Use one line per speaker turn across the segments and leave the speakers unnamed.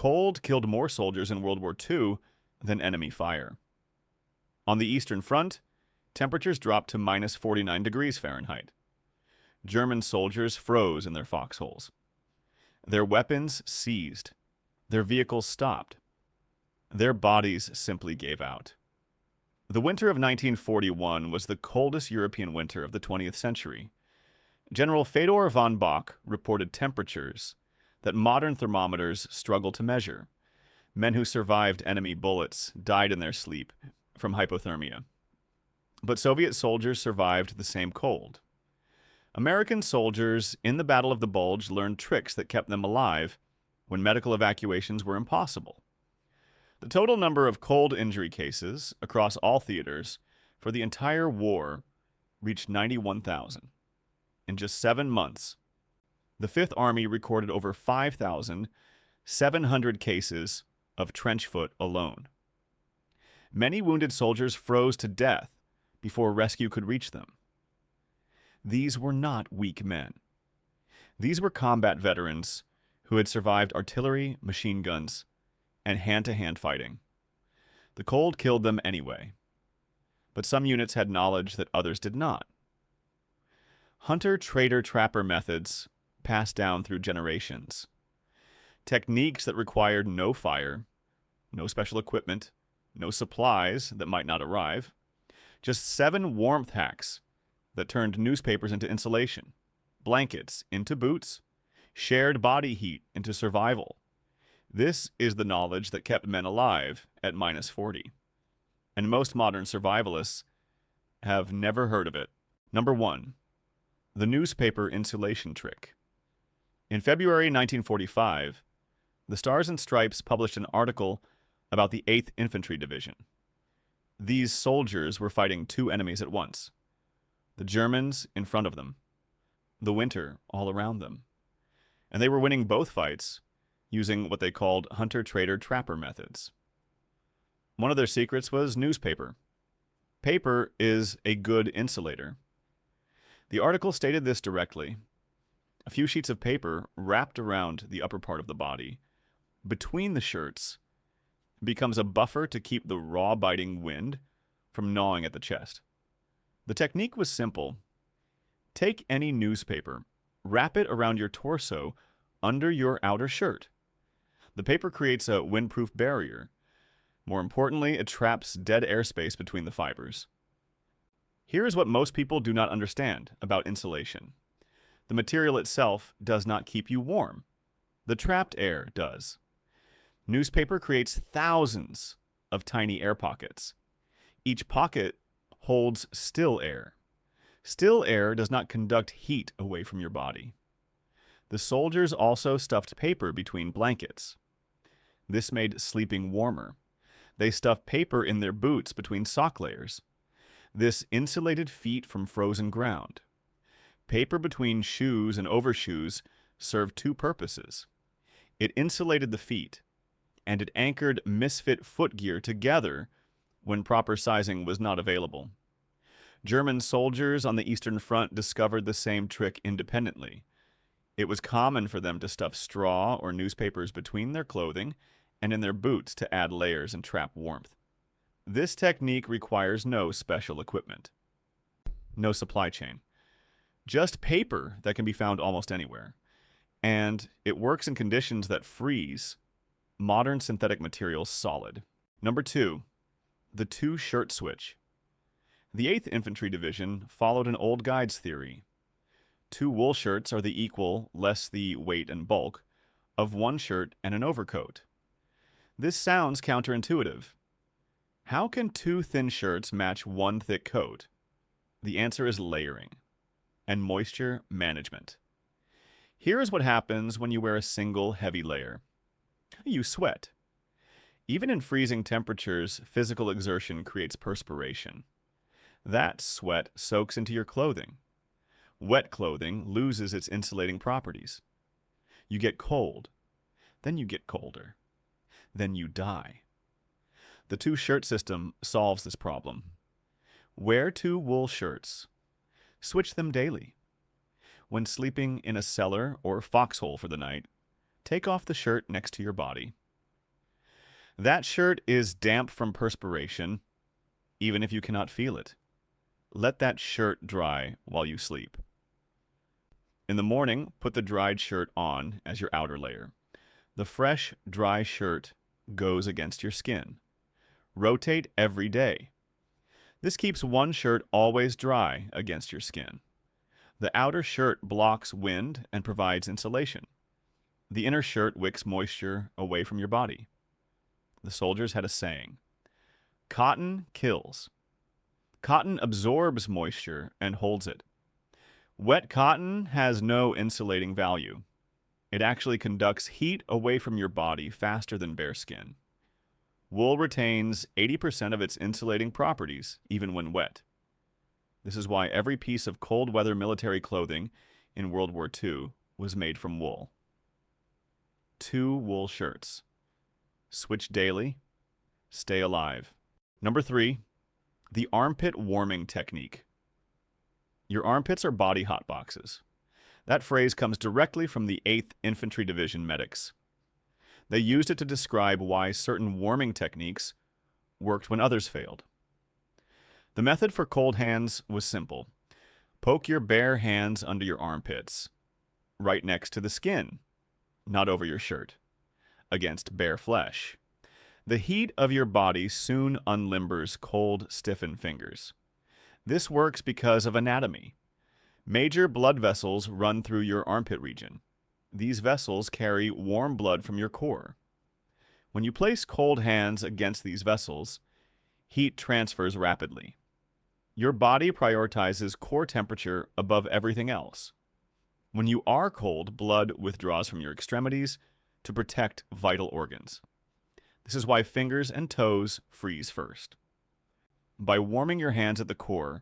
cold killed more soldiers in World War II than enemy fire. On the Eastern Front, temperatures dropped to minus 49 degrees Fahrenheit. German soldiers froze in their foxholes. Their weapons seized. Their vehicles stopped. Their bodies simply gave out. The winter of 1941 was the coldest European winter of the 20th century. General Fedor von Bock reported temperatures that modern thermometers struggle to measure. Men who survived enemy bullets died in their sleep from hypothermia. But Soviet soldiers survived the same cold. American soldiers in the Battle of the Bulge learned tricks that kept them alive when medical evacuations were impossible. The total number of cold injury cases across all theaters for the entire war reached 91,000. In just 7 months, the Fifth Army recorded over 5,700 cases of trench foot alone. Many wounded soldiers froze to death before rescue could reach them. These were not weak men. These were combat veterans who had survived artillery, machine guns, and hand-to-hand fighting. The cold killed them anyway, but some units had knowledge that others did not. Hunter-trader-trapper methods passed down through generations. Techniques that required no fire, no special equipment, no supplies that might not arrive, just 7 warmth hacks that turned newspapers into insulation, blankets into boots, shared body heat into survival. This is the knowledge that kept men alive at minus 40. And most modern survivalists have never heard of it. Number 1. The newspaper insulation trick. In February 1945, the Stars and Stripes published an article about the 8th Infantry Division. These soldiers were fighting 2 enemies at once. The Germans in front of them, the winter all around them. And they were winning both fights using what they called hunter-trader-trapper methods. One of their secrets was newspaper. Paper is a good insulator. The article stated this directly. A few sheets of paper wrapped around the upper part of the body, between the shirts, becomes a buffer to keep the raw biting wind from gnawing at the chest. The technique was simple. Take any newspaper, wrap it around your torso under your outer shirt. The paper creates a windproof barrier. More importantly, it traps dead airspace between the fibers. Here is what most people do not understand about insulation. The material itself does not keep you warm. The trapped air does. Newspaper creates thousands of tiny air pockets. Each pocket holds still air. Still air does not conduct heat away from your body. The soldiers also stuffed paper between blankets. This made sleeping warmer. They stuffed paper in their boots between sock layers. This insulated feet from frozen ground. Paper between shoes and overshoes served 2 purposes. It insulated the feet, and it anchored misfit foot gear together when proper sizing was not available. German soldiers on the Eastern Front discovered the same trick independently. It was common for them to stuff straw or newspapers between their clothing and in their boots to add layers and trap warmth. This technique requires no special equipment, no supply chain, just paper that can be found almost anywhere. And it works in conditions that freeze modern synthetic materials solid. Number 2, the 2-shirt switch. The 8th Infantry Division followed an old guide's theory. 2 wool shirts are the equal, less the weight and bulk, of 1 shirt and an overcoat. This sounds counterintuitive. How can 2 thin shirts match 1 thick coat? The answer is layering and moisture management. Here is what happens when you wear a single heavy layer. You sweat. Even in freezing temperatures, physical exertion creates perspiration. That sweat soaks into your clothing. Wet clothing loses its insulating properties. You get cold. Then you get colder. Then you die. The 2-shirt system solves this problem. Wear 2 wool shirts. Switch them daily. When sleeping in a cellar or foxhole for the night, take off the shirt next to your body. That shirt is damp from perspiration, even if you cannot feel it. Let that shirt dry while you sleep. In the morning, put the dried shirt on as your outer layer. The fresh, dry shirt goes against your skin. Rotate every day. This keeps one shirt always dry against your skin. The outer shirt blocks wind and provides insulation. The inner shirt wicks moisture away from your body. The soldiers had a saying, "Cotton kills." Cotton absorbs moisture and holds it. Wet cotton has no insulating value. It actually conducts heat away from your body faster than bare skin. Wool retains 80% of its insulating properties, even when wet. This is why every piece of cold weather military clothing in World War II was made from wool. 2 wool shirts. Switch daily. Stay alive. Number 3, the armpit warming technique. Your armpits are body hot boxes. That phrase comes directly from the 8th Infantry Division medics. They used it to describe why certain warming techniques worked when others failed. The method for cold hands was simple. Poke your bare hands under your armpits, right next to the skin, not over your shirt, against bare flesh. The heat of your body soon unlimbers cold, stiffened fingers. This works because of anatomy. Major blood vessels run through your armpit region. These vessels carry warm blood from your core. When you place cold hands against these vessels, heat transfers rapidly. Your body prioritizes core temperature above everything else. When you are cold, blood withdraws from your extremities to protect vital organs. This is why fingers and toes freeze first. By warming your hands at the core,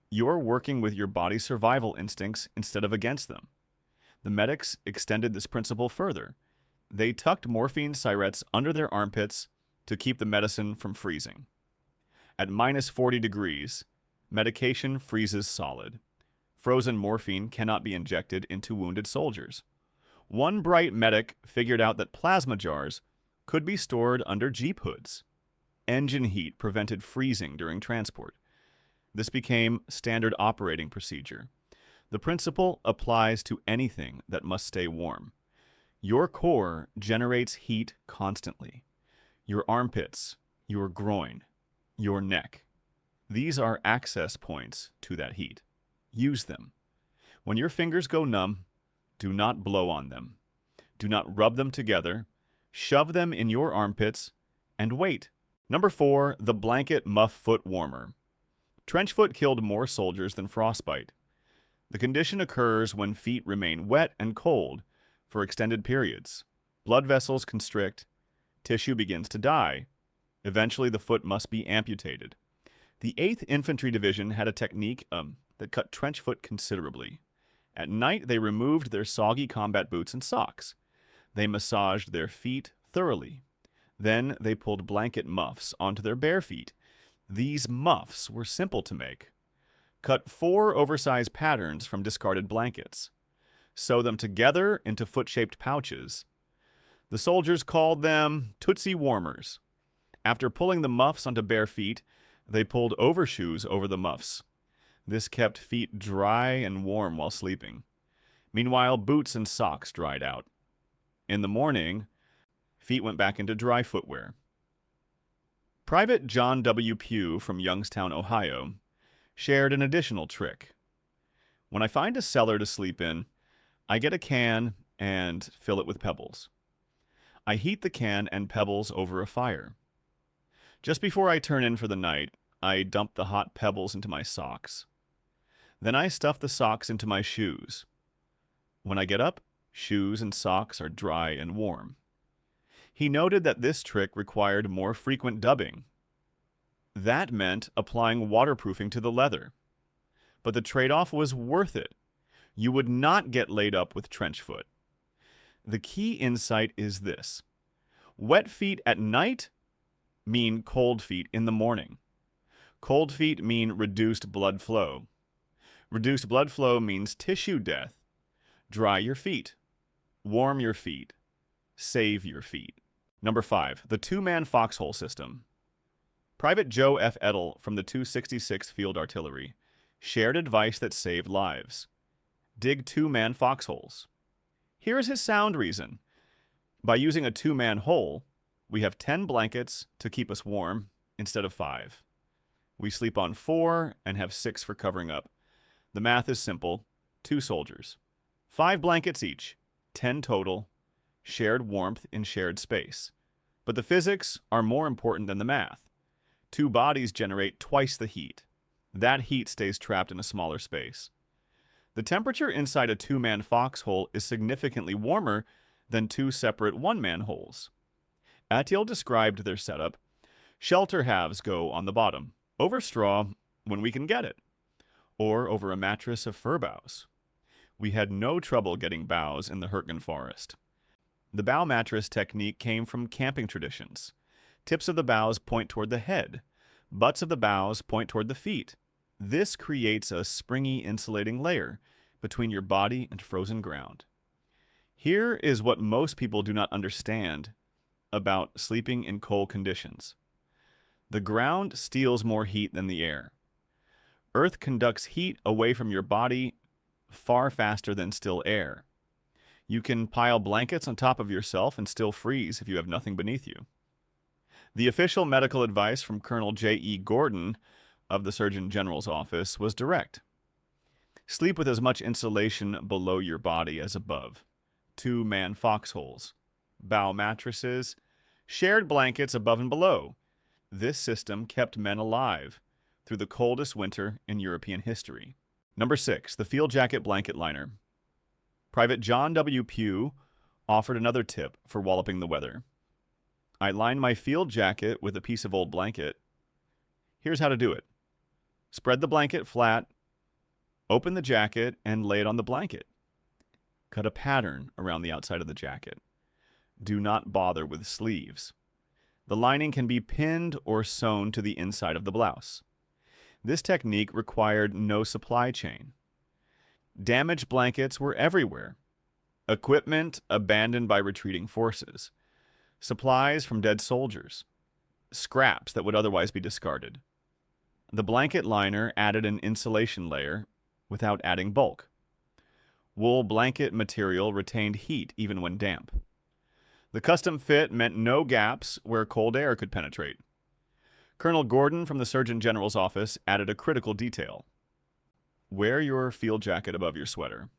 you're working with your body's survival instincts instead of against them. The medics extended this principle further. They tucked morphine syrettes under their armpits to keep the medicine from freezing. At minus 40 degrees, medication freezes solid. Frozen morphine cannot be injected into wounded soldiers. One bright medic figured out that plasma jars could be stored under Jeep hoods. Engine heat prevented freezing during transport. This became standard operating procedure. The principle applies to anything that must stay warm. Your core generates heat constantly. Your armpits, your groin, your neck. These are access points to that heat. Use them. When your fingers go numb, do not blow on them. Do not rub them together. Shove them in your armpits and wait. Number 4, the blanket muff foot warmer. Trench foot killed more soldiers than frostbite. The condition occurs when feet remain wet and cold for extended periods. Blood vessels constrict, tissue begins to die. Eventually, the foot must be amputated. The 8th Infantry Division had a technique that cut trench foot considerably. At night, they removed their soggy combat boots and socks. They massaged their feet thoroughly. Then they pulled blanket muffs onto their bare feet. These muffs were simple to make. Cut 4 oversized patterns from discarded blankets. Sew them together into foot-shaped pouches. The soldiers called them Tootsie Warmers. After pulling the muffs onto bare feet, they pulled overshoes over the muffs. This kept feet dry and warm while sleeping. Meanwhile, boots and socks dried out. In the morning, feet went back into dry footwear. Private John W. Pugh from Youngstown, Ohio, shared an additional trick. When I find a cellar to sleep in, I get a can and fill it with pebbles. I heat the can and pebbles over a fire. Just before I turn in for the night, I dump the hot pebbles into my socks. Then I stuff the socks into my shoes. When I get up, shoes and socks are dry and warm. He noted that this trick required more frequent dubbing. That meant applying waterproofing to the leather. But the trade-off was worth it. You would not get laid up with trench foot. The key insight is this. Wet feet at night mean cold feet in the morning. Cold feet mean reduced blood flow. Reduced blood flow means tissue death. Dry your feet. Warm your feet. Save your feet. Number 5. The two-man foxhole system. Private Joe F. Edel from the 266th Field Artillery shared advice that saved lives. Dig two-man foxholes. Here is his sound reason. By using a two-man hole, we have 10 blankets to keep us warm instead of 5. We sleep on 4 and have 6 for covering up. The math is simple. 2 soldiers. 5 blankets each. 10 total. Shared warmth in shared space. But the physics are more important than the math. 2 bodies generate twice the heat. That heat stays trapped in a smaller space. The temperature inside a two-man foxhole is significantly warmer than 2 separate one-man holes. Attiel described their setup. Shelter halves go on the bottom, over straw when we can get it, or over a mattress of fir boughs. We had no trouble getting boughs in the Hurtgen forest. The bough mattress technique came from camping traditions. Tips of the boughs point toward the head. Butts of the boughs point toward the feet. This creates a springy insulating layer between your body and frozen ground. Here is what most people do not understand about sleeping in cold conditions. The ground steals more heat than the air. Earth conducts heat away from your body far faster than still air. You can pile blankets on top of yourself and still freeze if you have nothing beneath you. The official medical advice from Colonel J.E. Gordon of the Surgeon General's office was direct. Sleep with as much insulation below your body as above. Two-man foxholes. Bough mattresses. Shared blankets above and below. This system kept men alive through the coldest winter in European history. Number 6. The field jacket blanket liner. Private John W. Pugh offered another tip for walloping the weather. I line my field jacket with a piece of old blanket. Here's how to do it. Spread the blanket flat, open the jacket, and lay it on the blanket. Cut a pattern around the outside of the jacket. Do not bother with sleeves. The lining can be pinned or sewn to the inside of the blouse. This technique required no supply chain. Damaged blankets were everywhere. Equipment abandoned by retreating forces. Supplies from dead soldiers. Scraps that would otherwise be discarded. The blanket liner added an insulation layer without adding bulk. Wool blanket material retained heat even when damp. The custom fit meant no gaps where cold air could penetrate. Colonel Gordon from the Surgeon General's office added a critical detail. Wear your field jacket above your sweater.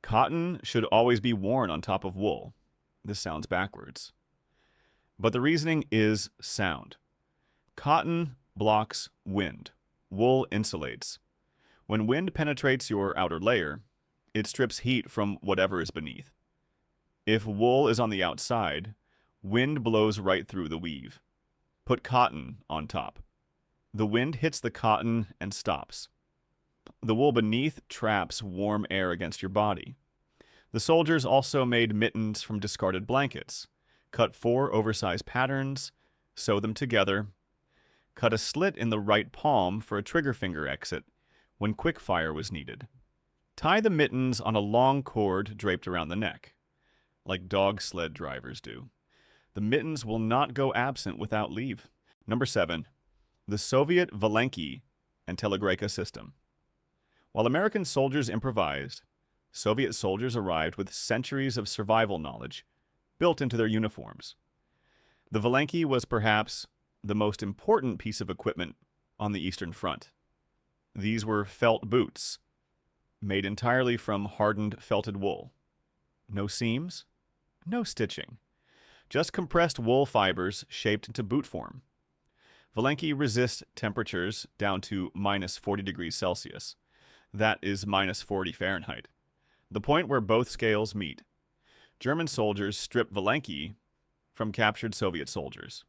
Cotton should always be worn on top of wool. This sounds backwards. But the reasoning is sound. Cotton blocks wind. Wool insulates. When wind penetrates your outer layer, it strips heat from whatever is beneath. If wool is on the outside, wind blows right through the weave. Put cotton on top. The wind hits the cotton and stops. The wool beneath traps warm air against your body. The soldiers also made mittens from discarded blankets, cut 4 oversized patterns, sew them together, cut a slit in the right palm for a trigger finger exit when quick fire was needed. Tie the mittens on a long cord draped around the neck, like dog sled drivers do. The mittens will not go absent without leave. Number 7. The Soviet Valenki and Telegraphic system. While American soldiers improvised, Soviet soldiers arrived with centuries of survival knowledge built into their uniforms. The Valenki was perhaps the most important piece of equipment on the Eastern Front. These were felt boots, made entirely from hardened felted wool. No seams, no stitching, just compressed wool fibers shaped into boot form. Valenki resist temperatures down to minus 40 degrees Celsius. That is minus 40 Fahrenheit, the point where both scales meet. German soldiers stripped Valenki from captured Soviet soldiers,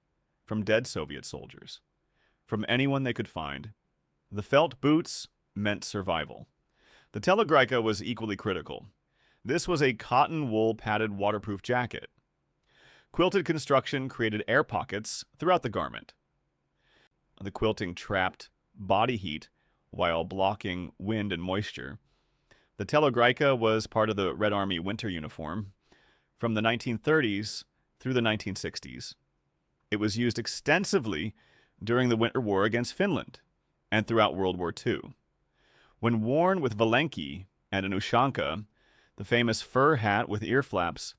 from dead Soviet soldiers, from anyone they could find. The felt boots meant survival. The Telegraphic was equally critical. This was a cotton wool padded waterproof jacket. Quilted construction created air pockets throughout the garment. The quilting trapped body heat while blocking wind and moisture. The Telegraphic was part of the Red Army winter uniform. From the 1930s, through the 1960s. It was used extensively during the Winter War against Finland and throughout World War II. When worn with valenki and an ushanka, the famous fur hat with ear flaps,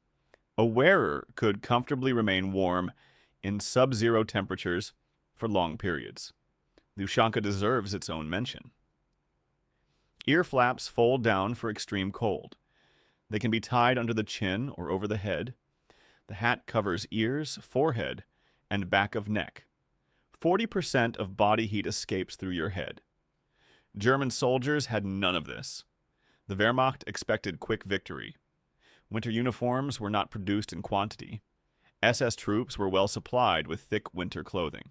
a wearer could comfortably remain warm in sub-zero temperatures for long periods. The ushanka deserves its own mention. Ear flaps fold down for extreme cold. They can be tied under the chin or over the head. The hat covers ears, forehead, and back of neck. 40% of body heat escapes through your head. German soldiers had none of this. The Wehrmacht expected quick victory. Winter uniforms were not produced in quantity. SS troops were well supplied with thick winter clothing.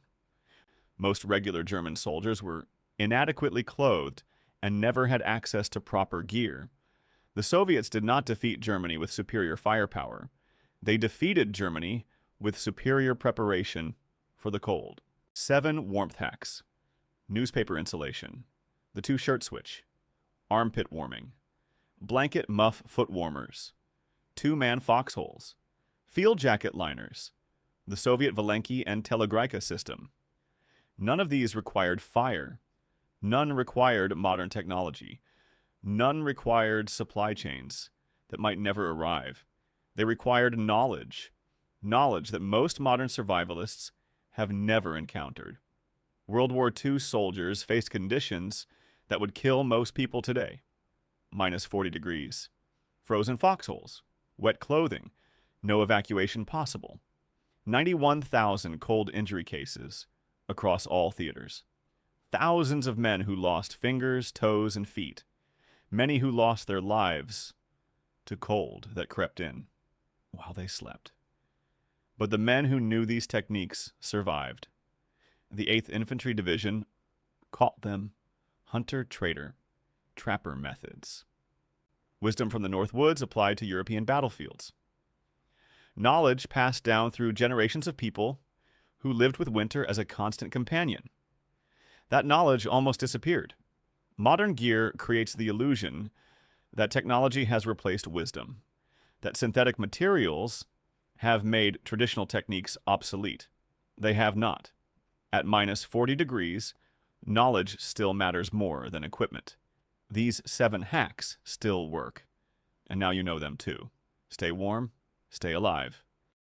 Most regular German soldiers were inadequately clothed and never had access to proper gear. The Soviets did not defeat Germany with superior firepower. They defeated Germany with superior preparation for the cold. 7 warmth hacks: newspaper insulation, the 2-shirt switch, armpit warming, blanket muff foot warmers, 2-man foxholes, field jacket liners, the Soviet Valenki and Telegrika system. None of these required fire. None required modern technology. None required supply chains that might never arrive. They required knowledge that most modern survivalists have never encountered. World War II soldiers faced conditions that would kill most people today. Minus 40 degrees. Frozen foxholes. Wet clothing. No evacuation possible. 91,000 cold injury cases across all theaters. Thousands of men who lost fingers, toes, and feet. Many who lost their lives to cold that crept in while they slept. But the men who knew these techniques survived. The 8th Infantry Division called them hunter-trader, trapper methods. Wisdom from the North Woods applied to European battlefields. Knowledge passed down through generations of people who lived with winter as a constant companion. That knowledge almost disappeared. Modern gear creates the illusion that technology has replaced wisdom, that synthetic materials have made traditional techniques obsolete. They have not. At minus 40 degrees, knowledge still matters more than equipment. These 7 hacks still work. And now you know them too. Stay warm, stay alive.